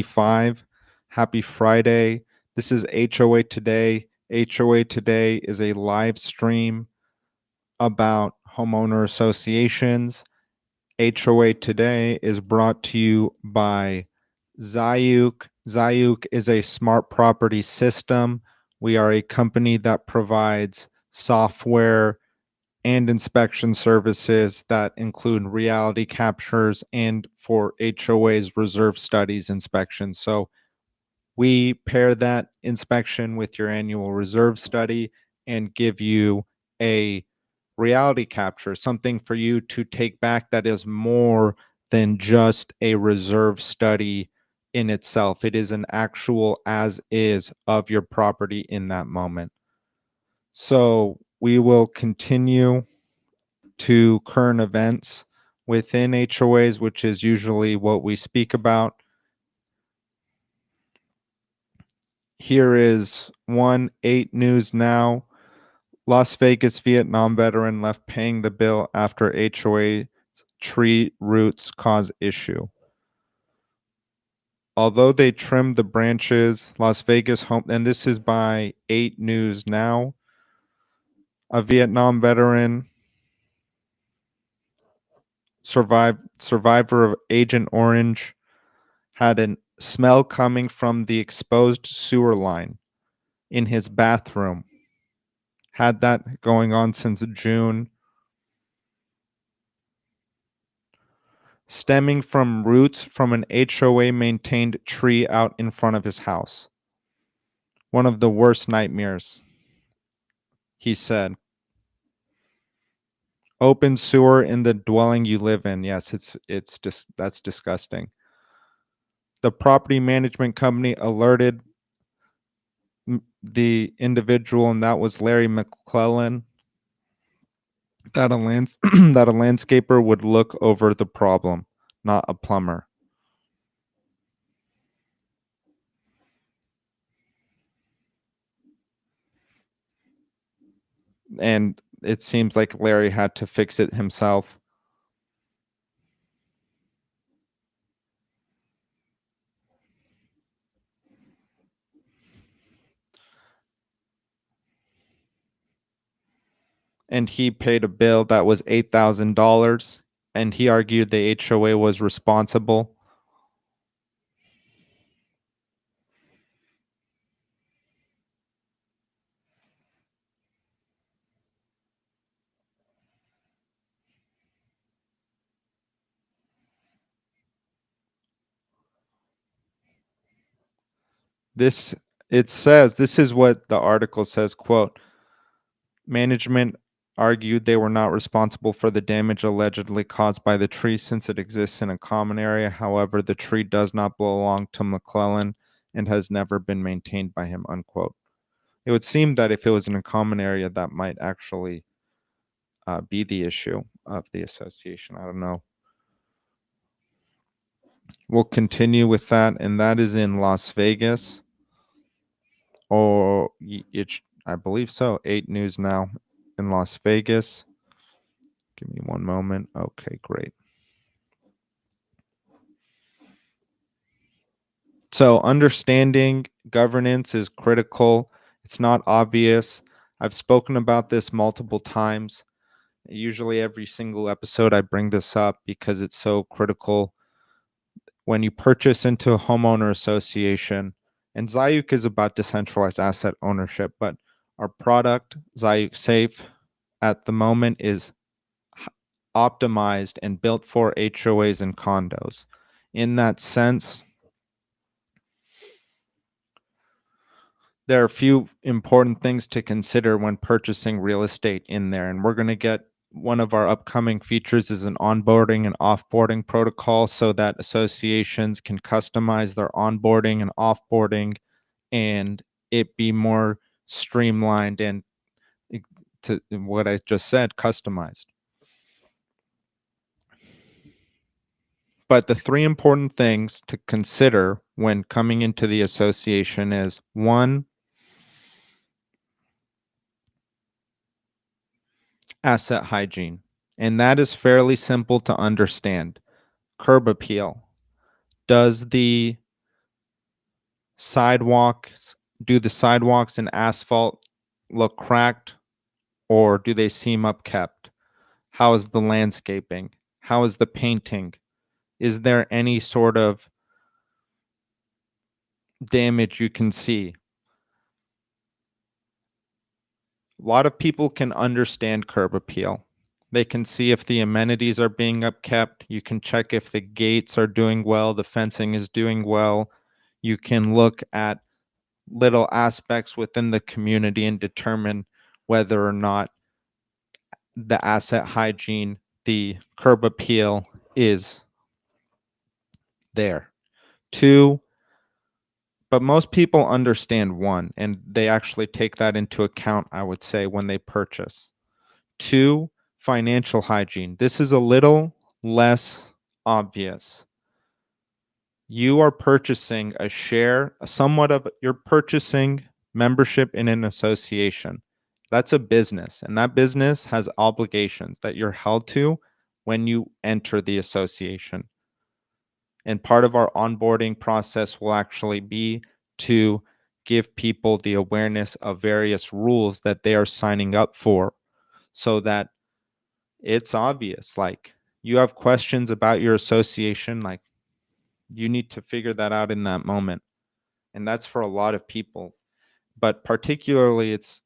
5. Happy Friday. This is HOA Today. HOA Today is a live stream about homeowner associations. HOA Today is brought to you by Zayuk. Zayuk is a smart property system. We are a company that provides software and inspection services that include reality captures and for HOA's reserve studies inspection. So we pair that inspection with your annual reserve study and give you a reality capture, something for you to take back that is more than just a reserve study in itself. It is an actual as is of your property in that moment. So we will continue to current events within HOAs, which is usually what we speak about. Here is 8 news now. Las Vegas Vietnam veteran left paying the bill after HOA tree roots cause issue. Although they trimmed the branches, Las Vegas home, and this is by 8 News Now, a Vietnam veteran, survivor of Agent Orange, had a smell coming from the exposed sewer line in his bathroom. Had that going on since June. Stemming from roots from an HOA maintained tree out in front of his house. One of the worst nightmares, he said. Open sewer in the dwelling you live in. Yes, it's just that's disgusting. The property management company alerted the individual, and that was Larry McClellan, that a that a landscaper would look over the problem, not a plumber. And it seems like Larry had to fix it himself. And he paid a bill that was $8,000, and he argued the HOA was responsible. This is what the article says, quote, management argued they were not responsible for the damage allegedly caused by the tree since it exists in a common area. However, the tree does not belong to McClellan and has never been maintained by him, unquote. It would seem that if it was in a common area, that might actually be the issue of the association. I don't know. We'll continue with that, and that is in Las Vegas. Or I believe so. 8 News Now in Las Vegas. Give me one moment. Okay, great. So understanding governance is critical. It's not obvious. I've spoken about this multiple times. Usually every single episode I bring this up because it's so critical. When you purchase into a homeowner association, and Zayuk is about decentralized asset ownership, but our product, Zayuk Safe, at the moment is optimized and built for HOAs and condos. In that sense, there are a few important things to consider when purchasing real estate in there. And we're going to get one of our upcoming features is an onboarding and offboarding protocol so that associations can customize their onboarding and offboarding and it be more streamlined and, to what I just said, customized. But the 3 important things to consider when coming into the association is 1, asset hygiene. And that is fairly simple to understand. Curb appeal. Does the Sidewalks, do the sidewalks and asphalt look cracked, or do they seem upkept? How is the landscaping? How is the painting? Is there any sort of damage you can see? A lot of people can understand curb appeal. They can see if the amenities are being upkept. You can check if the gates are doing well, the fencing is doing well. You can look at little aspects within the community and determine whether or not the asset hygiene, the curb appeal is there. Two, but most people understand one, and they actually take that into account, I would say, when they purchase. Two, financial hygiene. This is a little less obvious. You are purchasing a share, you're purchasing membership in an association. That's a business, and that business has obligations that you're held to when you enter the association. And part of our onboarding process will actually be to give people the awareness of various rules that they are signing up for so that it's obvious. Like, you have questions about your association, like, you need to figure that out in that moment. And that's for a lot of people. But particularly, it's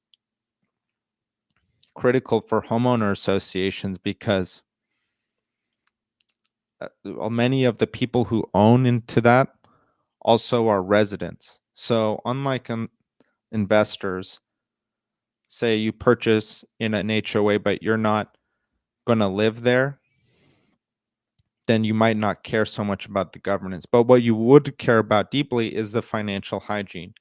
critical for homeowner associations because many of the people who own into that also are residents. So unlike investors, say you purchase in an HOA, but you're not going to live there, then you might not care so much about the governance. But what you would care about deeply is the financial hygiene.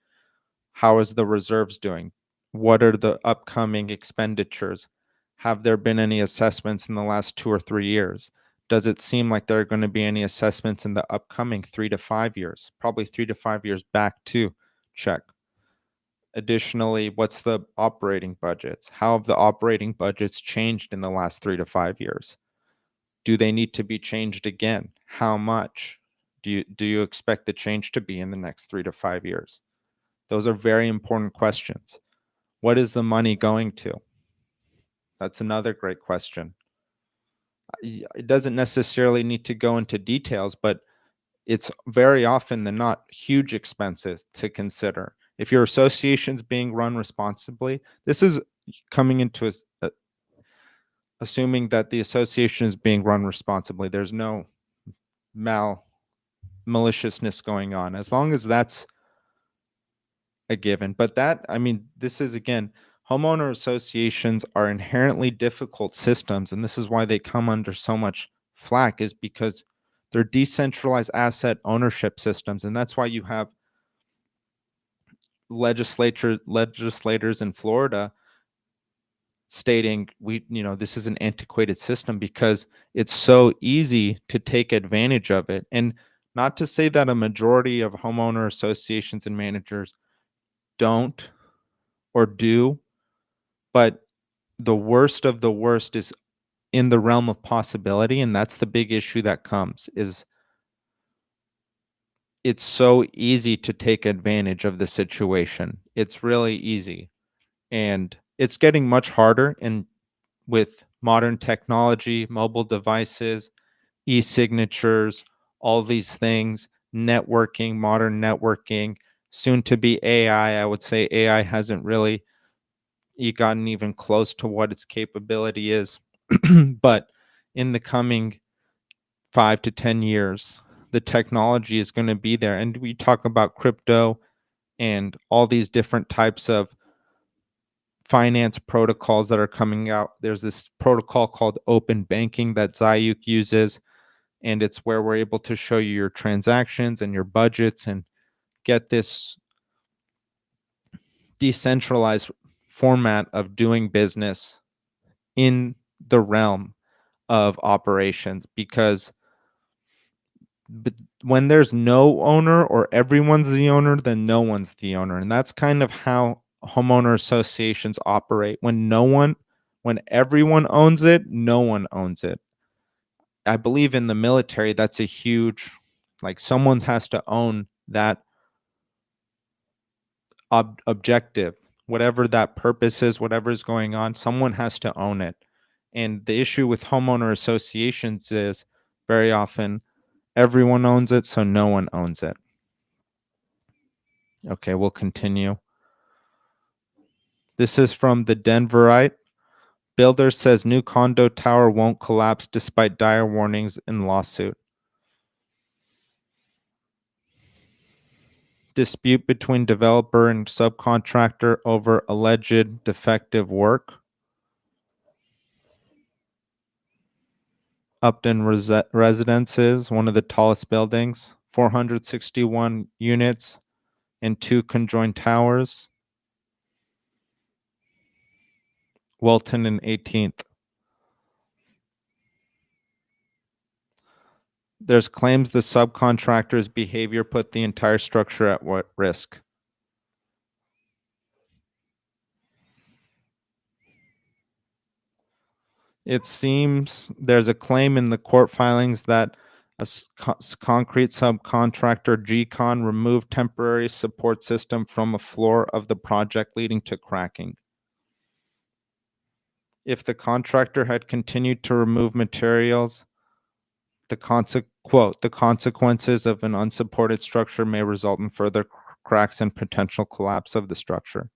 How is the reserves doing? What are the upcoming expenditures? Have there been any assessments in the last 2 or 3 years? Does it seem like there are going to be any assessments in the upcoming 3 to 5 years? Probably 3 to 5 years back too. Check. Additionally, what's the operating budgets? How have the operating budgets changed in the last 3 to 5 years? Do they need to be changed again? How much do you expect the change to be in the next 3 to 5 years? Those are very important questions. What is the money going to? That's another great question. It doesn't necessarily need to go into details, but it's very often than not huge expenses to consider. If your association's being run responsibly, this is coming into assuming that the association is being run responsibly. There's no maliciousness going on. As long as that's a given. But that, I mean, this is again, homeowner associations are inherently difficult systems, and this is why they come under so much flack, is because they're decentralized asset ownership systems, and that's why you have legislators in Florida stating this is an antiquated system because it's so easy to take advantage of it. And not to say that a majority of homeowner associations and managers don't or do, but the worst of the worst is in the realm of possibility, and that's the big issue that comes, is it's so easy to take advantage of the situation. It's really easy, and it's getting much harder, and with modern technology, mobile devices, e-signatures, all these things, networking, modern networking, soon to be AI. I would say AI hasn't really gotten even close to what its capability is. But in the coming 5 to 10 years, the technology is going to be there. And we talk about crypto and all these different types of finance protocols that are coming out. There's this protocol called open banking that Zayuk uses, and it's where we're able to show you your transactions and your budgets and get this decentralized format of doing business in the realm of operations. Because when there's no owner or everyone's the owner, then no one's the owner. And that's kind of how homeowner associations operate. When everyone owns it, no one owns it. I believe in the military, that's a huge, like, someone has to own that objective. Whatever that purpose is, whatever is going on, someone has to own it. And the issue with homeowner associations is very often everyone owns it, so no one owns it. Okay, we'll continue. This is from the Denverite. Builder says new condo tower won't collapse despite dire warnings in lawsuit. Dispute between developer and subcontractor over alleged defective work. Upton Residences, one of the tallest buildings, 461 units and 2 conjoined towers. Welton and 18th. There's claims the subcontractor's behavior put the entire structure at risk. It seems there's a claim in the court filings that a concrete subcontractor, GCon, removed temporary support system from a floor of the project, leading to cracking. If the contractor had continued to remove materials, the consequences of an unsupported structure may result in further cracks and potential collapse of the structure.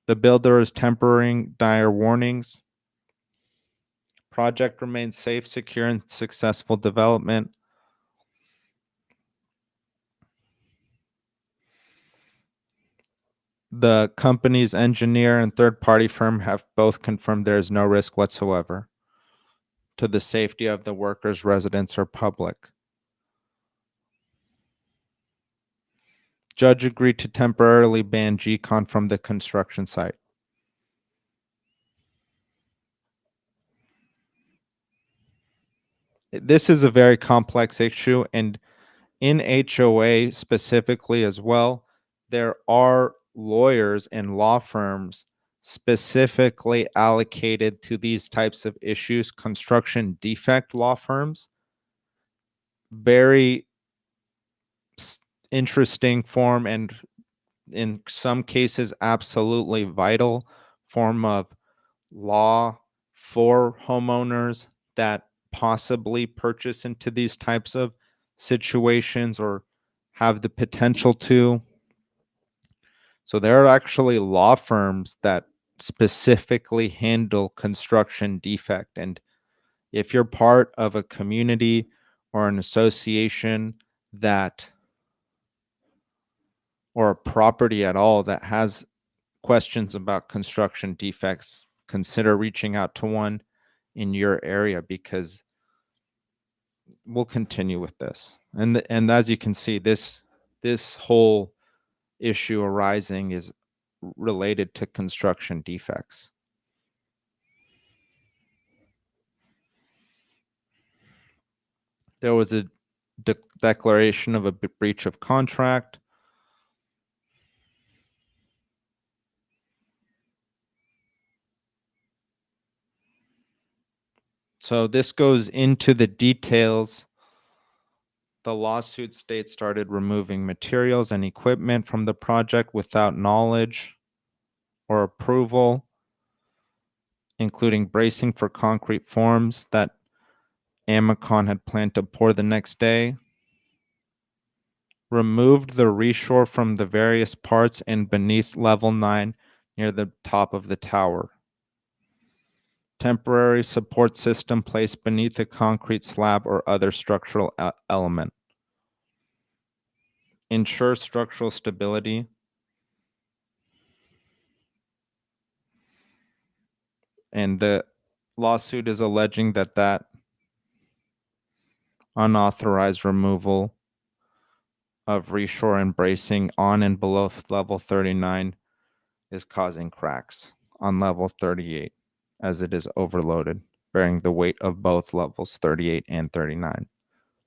The builder is tempering dire warnings. Project remains safe, secure, and successful development. The company's engineer and third-party firm have both confirmed there is no risk whatsoever to the safety of the workers, residents, or public. Judge agreed to temporarily ban GCon from the construction site. This is a very complex issue, and in HOA specifically as well, there are lawyers and law firms specifically allocated to these types of issues, construction defect law firms. Very interesting form, and in some cases absolutely vital form of law for homeowners that possibly purchase into these types of situations or have the potential to. So there are actually law firms that specifically handle construction defect. And if you're part of a community or an association that, or a property at all that has questions about construction defects, consider reaching out to one in your area, because we'll continue with this. And as you can see, this whole issue arising is related to construction defects. There was a declaration of a breach of contract. So this goes into the details. The lawsuit states started removing materials and equipment from the project without knowledge or approval, including bracing for concrete forms that Amicon had planned to pour the next day. Removed the reshore from the various parts and beneath level 9 near the top of the tower. Temporary support system placed beneath a concrete slab or other structural element. Ensure structural stability. And the lawsuit is alleging that unauthorized removal of reshore and bracing on and below level 39 is causing cracks on level 38 as it is overloaded, bearing the weight of both levels 38 and 39.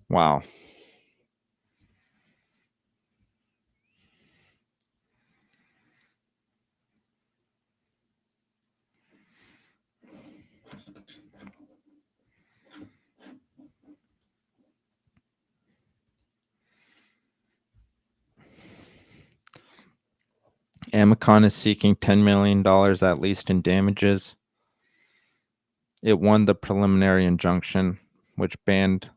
Wow. Amicon is seeking $10 million at least in damages. It won the preliminary injunction, which banned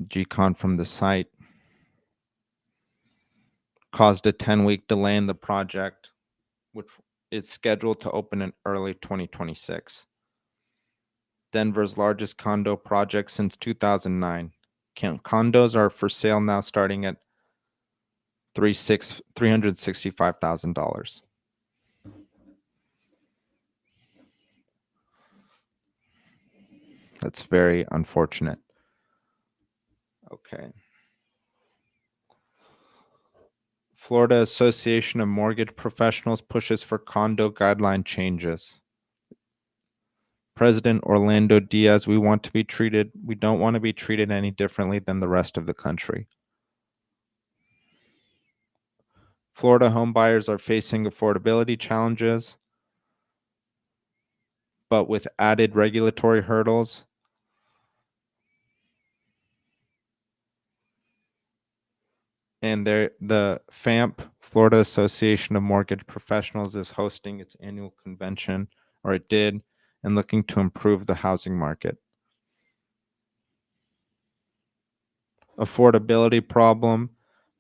GCon from the site, caused a 10-week delay in the project, which is scheduled to open in early 2026. Denver's largest condo project since 2009. Condos are for sale now starting at $365,000. That's very unfortunate. Okay. Florida Association of Mortgage Professionals pushes for condo guideline changes. President Orlando Diaz, we don't want to be treated any differently than the rest of the country. Florida homebuyers are facing affordability challenges, but with added regulatory hurdles. And the FAMP, Florida Association of Mortgage Professionals, is hosting its annual convention, or it did, and looking to improve the housing market. Affordability problem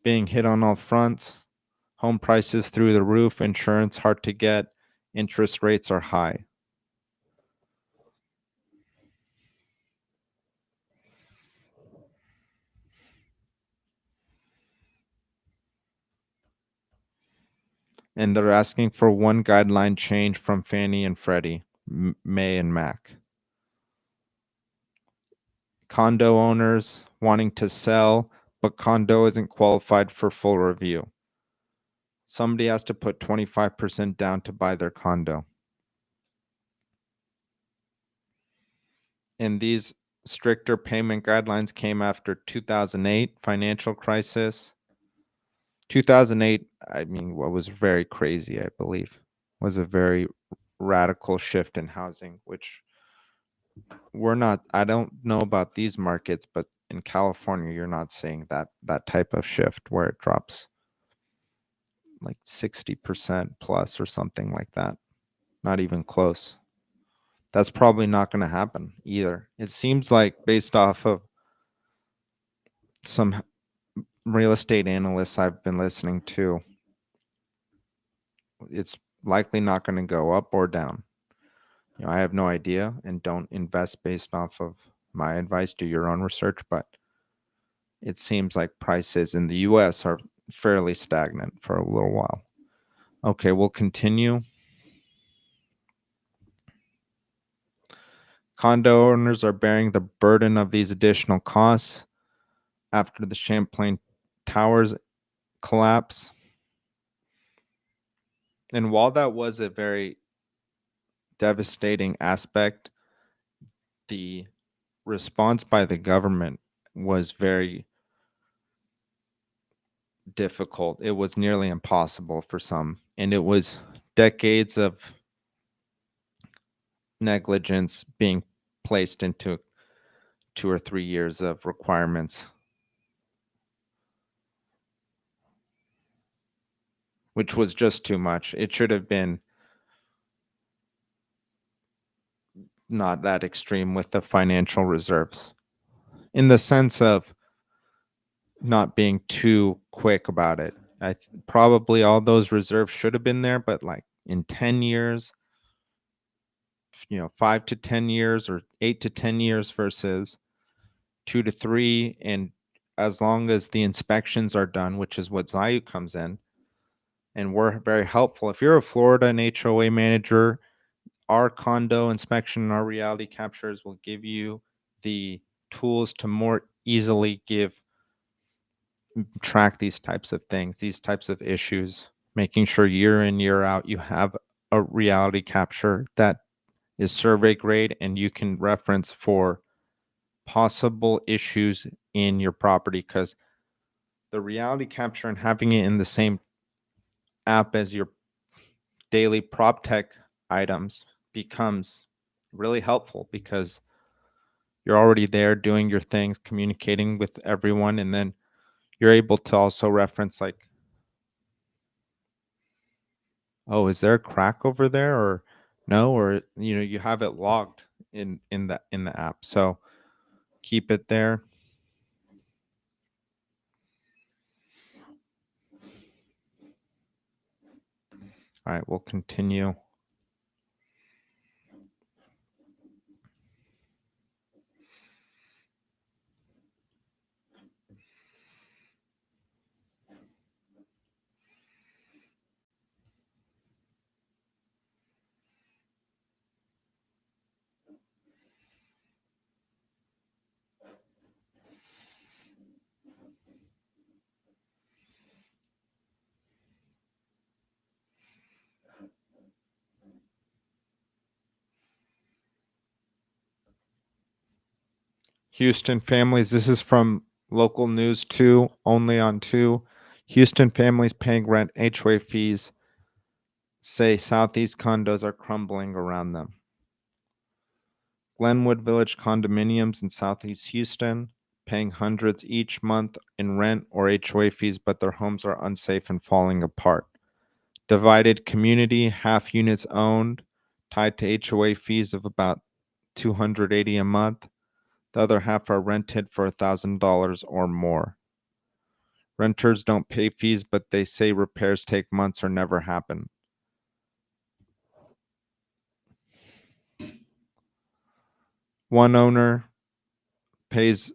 being hit on all fronts. Home prices through the roof, insurance hard to get, interest rates are high. And they're asking for one guideline change from Fannie and Freddie, May and Mac. Condo owners wanting to sell, but condo isn't qualified for full review. Somebody has to put 25% down to buy their condo. And these stricter payment guidelines came after 2008 financial crisis. 2008, I mean, what was very crazy, I believe, was a very radical shift in housing, which I don't know about these markets, but in California, you're not seeing that type of shift where it drops like 60% plus or something like that. Not even close. That's probably not going to happen either. It seems like, based off of some real estate analysts I've been listening to, it's likely not going to go up or down. I have no idea, and don't invest based off of my advice. Do your own research, but it seems like prices in the US are fairly stagnant for a little while. Okay, we'll continue. Condo owners are bearing the burden of these additional costs after the Champlain Towers collapse. And while that was a very devastating aspect, the response by the government was very difficult. It was nearly impossible for some, and it was decades of negligence being placed into 2 or 3 years of requirements, which was just too much. It should have been not that extreme with the financial reserves, in the sense of not being too quick about it. Probably all those reserves should have been there, but like in 10 years, 5 to 10 years or 8 to 10 years versus 2 to 3. And as long as the inspections are done, which is what Zayu comes in, and we're very helpful. If you're a Florida and HOA manager, our condo inspection and our reality captures will give you the tools to more easily track these types of things, these types of issues, making sure year in, year out, you have a reality capture that is survey grade and you can reference for possible issues in your property, because the reality capture and having it in the same app as your daily prop tech items becomes really helpful, because you're already there doing your things, communicating with everyone, and then you're able to also reference like Oh, is there a crack over there or no? Or you have it logged in the app. So keep it there. All right, we'll continue. Houston families, this is from local news 2, only on 2. Houston families paying rent HOA fees say Southeast condos are crumbling around them. Glenwood Village condominiums in Southeast Houston paying hundreds each month in rent or HOA fees, but their homes are unsafe and falling apart. Divided community, half units owned, tied to HOA fees of about $280 a month. The other half are rented for $1,000 or more. Renters don't pay fees, but they say repairs take months or never happen. One owner pays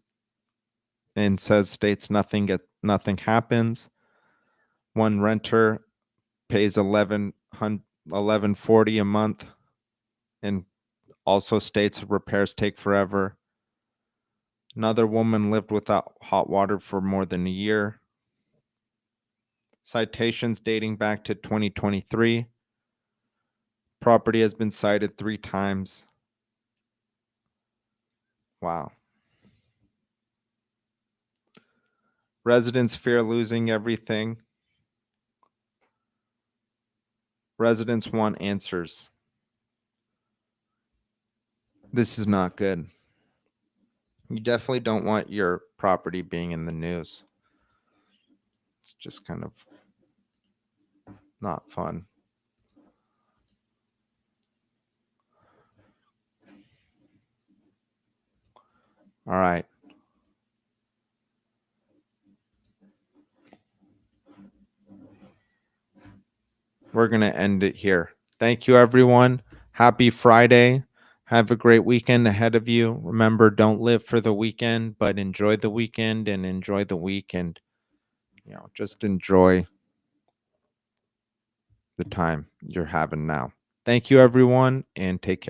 and states nothing happens. One renter pays $1140 a month and also states repairs take forever. Another woman lived without hot water for more than a year. Citations dating back to 2023. Property has been cited 3 times. Wow. Residents fear losing everything. Residents want answers. This is not good. You definitely don't want your property being in the news. It's just kind of not fun. All right. We're going to end it here. Thank you, everyone. Happy Friday. Have a great weekend ahead of you. Remember, don't live for the weekend, but enjoy the weekend and enjoy the week and, just enjoy the time you're having now. Thank you, everyone, and take care.